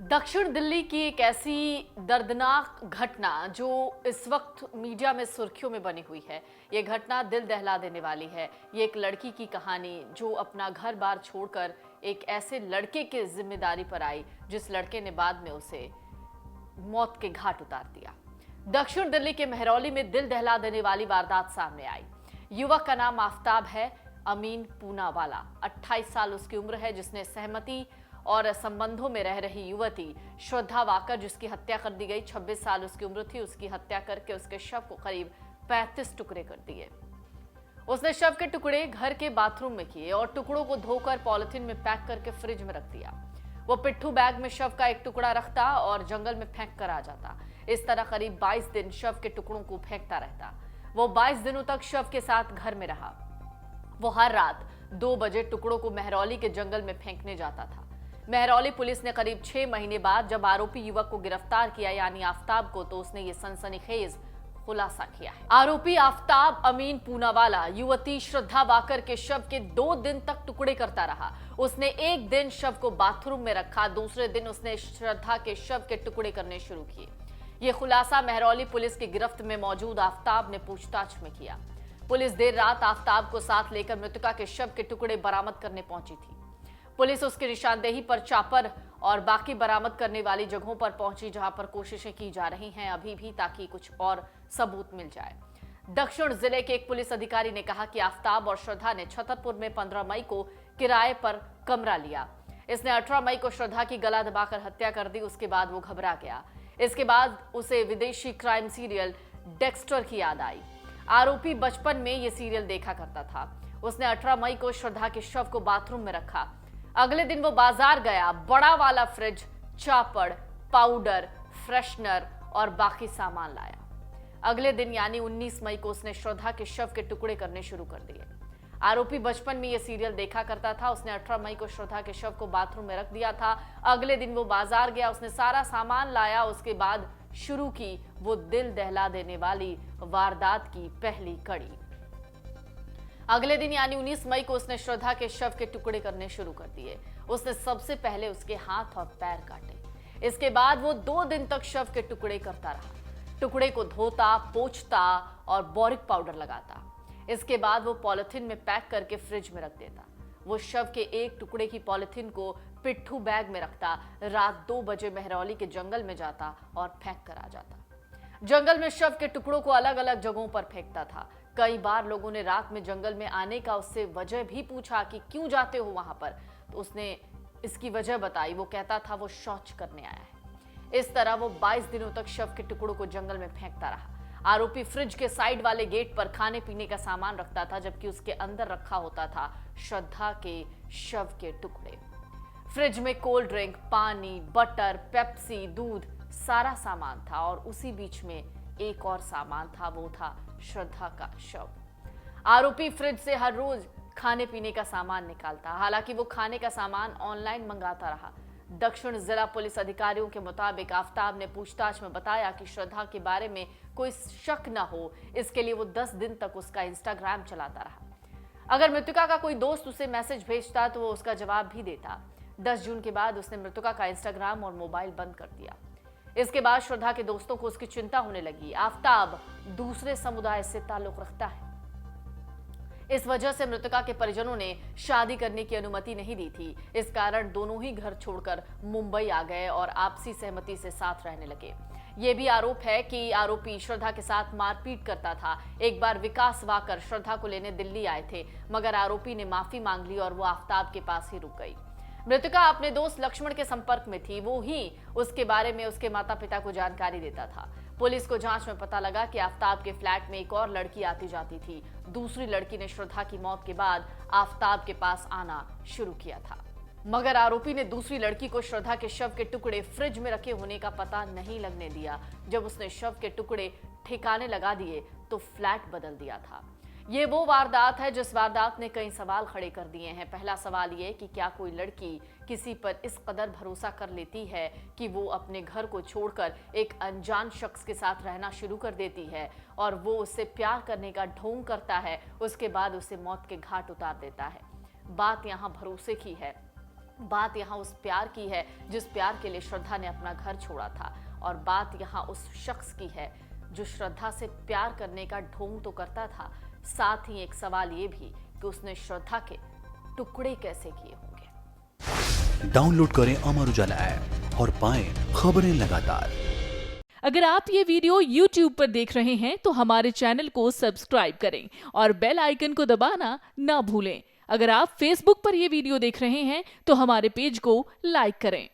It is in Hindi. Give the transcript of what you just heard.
दक्षिण दिल्ली की एक ऐसी दर्दनाक घटना जो इस वक्त मीडिया में सुर्खियों में बनी हुई है। ये घटना दिल दहला देने वाली है। ये एक लड़की की कहानी जो अपना घर बार छोड़कर एक ऐसे लड़के की जिम्मेदारी पर आई जिस लड़के ने बाद में उसे मौत के घाट उतार दिया। दक्षिण दिल्ली के महरौली में दिल दहला देने वाली वारदात सामने आई। युवक का नाम आफताब है, अमीन पूनावाला। 28 साल उसकी उम्र है, जिसने सहमति और संबंधों में रह रही युवती श्रद्धा वाकर, जिसकी हत्या कर दी गई। 26 साल उसकी उम्र थी। उसकी हत्या करके उसके शव को करीब 35 टुकड़े कर दिए। उसने शव के टुकड़े घर के बाथरूम में किए और टुकड़ों को धोकर पॉलिथीन में पैक करके फ्रिज में रख दिया। वो पिट्ठू बैग में शव का एक टुकड़ा रखता और जंगल में फेंक कर आ जाता। इस तरह करीब 22 दिन शव के टुकड़ों को फेंकता रहता। वो 22 दिनों तक शव के साथ घर में रहा। वो हर रात 2 बजे टुकड़ों को महरौली के जंगल में फेंकने जाता था। महरौली पुलिस ने करीब 6 महीने बाद जब आरोपी युवक को गिरफ्तार किया, यानी आफताब को, तो उसने ये सनसनीखेज खुलासा किया है। आरोपी आफताब अमीन पूनावाला युवती श्रद्धा वाकर के शव के 2 दिन तक टुकड़े करता रहा। उसने एक दिन शव को बाथरूम में रखा, दूसरे दिन उसने श्रद्धा के शव के टुकड़े करने शुरू किए। ये खुलासा महरौली पुलिस की गिरफ्त में मौजूद आफताब ने पूछताछ में किया। पुलिस देर रात आफताब को साथ लेकर मृतका के शव के टुकड़े बरामद करने पहुंची थी। पुलिस उसकी निशानदेही पर चापर और बाकी बरामद करने वाली जगहों पर पहुंची, जहां पर कोशिशें की जा रही हैं अभी भी, ताकि कुछ और सबूत मिल जाए। दक्षिण जिले के एक पुलिस अधिकारी ने कहा कि आफताब और श्रद्धा ने छतरपुर में 15 मई को किराए पर कमरा लिया। इसने 18 मई को श्रद्धा की गला दबाकर हत्या कर दी। उसके बाद वो घबरा गया। इसके बाद उसे विदेशी क्राइम सीरियल डेक्स्टर की याद आई। आरोपी बचपन में ये सीरियल देखा करता था। उसने 18 मई को श्रद्धा के शव को बाथरूम में रखा। अगले दिन वो बाजार गया, बड़ा वाला फ्रिज, चापड़, पाउडर, फ्रेशनर और बाकी सामान लाया। अगले दिन यानी 19 मई को उसने श्रद्धा के शव के टुकड़े करने शुरू कर दिए। आरोपी बचपन में ये सीरियल देखा करता था। उसने 18 मई को श्रद्धा के शव को बाथरूम में रख दिया था। अगले दिन वो बाजार गया, उसने सारा सामान लाया। उसके बाद शुरू की वो दिल दहला देने वाली वारदात की पहली कड़ी। अगले दिन यानी 19 मई को उसने श्रद्धा के शव के टुकड़े करने शुरू कर दिए। उसने सबसे पहले उसके हाथ और पैर काटे। इसके बाद वो 2 दिन तक शव के टुकड़े करता रहा। टुकड़े को धोता, पोंछता और बोरिक पाउडर लगाता। इसके बाद वो पॉलिथीन में पैक करके फ्रिज में रख देता। वो शव के एक टुकड़े की पॉलिथीन को पिट्ठू बैग में रखता। रात 2 बजे महरौली के जंगल में जाता और फेंक कर आ जाता। जंगल में शव के टुकड़ों को अलग अलग जगहों पर फेंकता था। कई बार लोगों ने रात में जंगल में आने का उससे वजह भी पूछा कि क्यों जाते हो वहां पर, तो उसने इसकी वजह बताई। वो कहता था वो शौच करने आया है। इस तरह वो 22 दिनों तक शव के टुकड़ों को जंगल में फेंकता रहा। आरोपी फ्रिज के साइड वाले गेट पर खाने पीने का सामान रखता था, जबकि उसके अंदर रखा होता था श्रद्धा के शव के टुकड़े। फ्रिज में कोल्ड ड्रिंक, पानी, बटर, पेप्सी, दूध, सारा सामान था। और उसी बीच में एक और सामान था, वो था श्रद्धा का शव। आरोपी फ्रिज से हर रोज खाने पीने का सामान निकालता। हालांकि वो खाने का सामान ऑनलाइन मंगाता रहा। दक्षिण जिला पुलिस अधिकारियों के मुताबिक आफताब ने पूछताछ में बताया कि श्रद्धा के बारे में कोई शक न हो, इसके लिए वो 10 दिन तक उसका इंस्टाग्राम चलाता रहा। अगर मृतका का कोई दोस्त उसे मैसेज भेजता तो वो उसका जवाब भी देता। 10 जून के बाद उसने मृतका का इंस्टाग्राम और मोबाइल बंद कर दिया। इसके बाद श्रद्धा के दोस्तों को उसकी चिंता होने लगी। आफताब दूसरे समुदाय से ताल्लुक रखता है। इस वजह से मृतका के परिजनों ने शादी करने की अनुमति नहीं दी थी। इस कारण दोनों ही घर छोड़कर मुंबई आ गए और आपसी सहमति से साथ रहने लगे। ये भी आरोप है कि आरोपी श्रद्धा के साथ मारपीट करता था। एक बार विकास वाकर श्रद्धा को लेने दिल्ली आए थे, मगर आरोपी ने माफी मांग ली और वो आफताब के पास ही रुक गई। मृतका अपने दोस्त लक्ष्मण के संपर्क में थी। वो ही उसके बारे में उसके माता पिता को जानकारी देता था। पुलिस को जांच में पता लगा कि आफताब के फ्लैट में एक और लड़की आती जाती थी। दूसरी लड़की ने श्रद्धा की मौत के बाद आफताब के पास आना शुरू किया था, मगर आरोपी ने दूसरी लड़की को श्रद्धा के शव के टुकड़े फ्रिज में रखे होने का पता नहीं लगने दिया। जब उसने शव के टुकड़े ठिकाने लगा दिए तो फ्लैट बदल दिया था। ये वो वारदात है जिस वारदात ने कई सवाल खड़े कर दिए हैं। पहला सवाल ये कि क्या कोई लड़की किसी पर इस कदर भरोसा कर लेती है कि वो अपने घर को छोड़कर एक अनजान शख्स के साथ रहना शुरू कर देती है और वो उससे प्यार करने का ढोंग करता है, उसके बाद उसे मौत के घाट उतार देता है। बात यहाँ भरोसे की है। बात यहाँ उस प्यार की है जिस प्यार के लिए श्रद्धा ने अपना घर छोड़ा था, और बात यहाँ उस शख्स की है जो श्रद्धा से प्यार करने का ढोंग तो करता था, साथ ही एक सवाल ये भी कि उसने श्रद्धा के टुकड़े कैसे किए होंगे। डाउनलोड करें अमर उजाला ऐप और पाएं खबरें लगातार। अगर आप ये वीडियो YouTube पर देख रहे हैं तो हमारे चैनल को सब्सक्राइब करें और बेल आइकन को दबाना ना भूलें। अगर आप Facebook पर ये वीडियो देख रहे हैं तो हमारे पेज को लाइक करें।